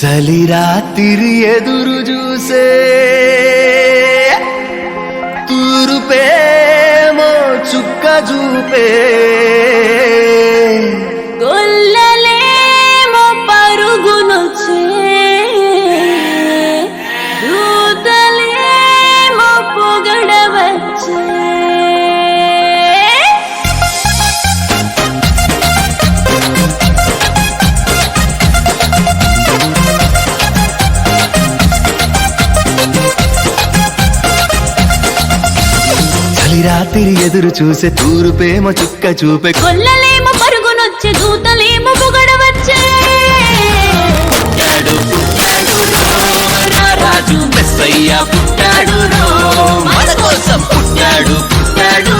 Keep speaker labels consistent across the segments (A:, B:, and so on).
A: చలి రాత్రి ఎదురు చూసే తూరుపేమో చుక్క చూపే
B: గొల్లలేమో పరుగునొచ్చే దూతలేమో పొగడవచ్చే
A: రాత్రి ఎదురు చూసే తూరుపేమో చుక్క చూపే
B: గొల్లలేమో పరుగునొచ్చే దూతలేమో పొగడవచ్చే
A: రాజు మెస్సయ్య పుట్టాడు మన కోసం పుట్టాడు పుట్టాడు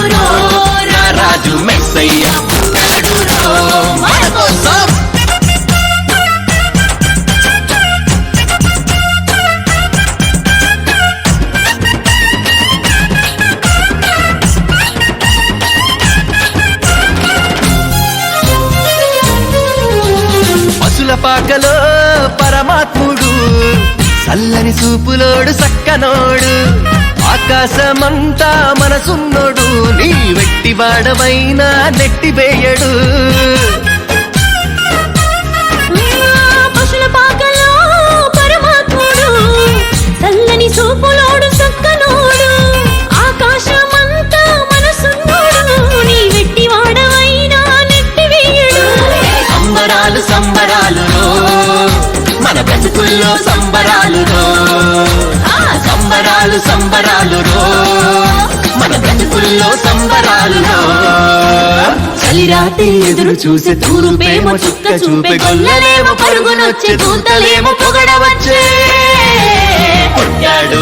A: రాజు మెస్సయ్య పుట్టాడు మన కోసం పాకలో పరమాత్ముడు చల్లని చూపులోడు సక్కనోడు ఆకాశమంతా మనసున్నోడు నీ వెట్టివాడవైనా నెట్టివేయడు
B: పశుల పాకలో పరమాత్ముడు చల్లని చూపులోడు సక్కనోడు ఆకాశమంతా మనసున్నోడు నీ వెట్టివాడవైనా నెట్టివేయడు
A: సంబరాలు సంబరాలు మన బ్రతుకుల్లో సంబరాలు సంబరాలు సంబరాలు మన బ్రతుకుల్లో సంబరాలు చలి రాత్రి ఎదురు చూసే తూరుపేమో చుక్క చూపే గొల్లలేమో పరుగునొచ్చే దూతలేమో పొగడవచ్చే పుట్టాడు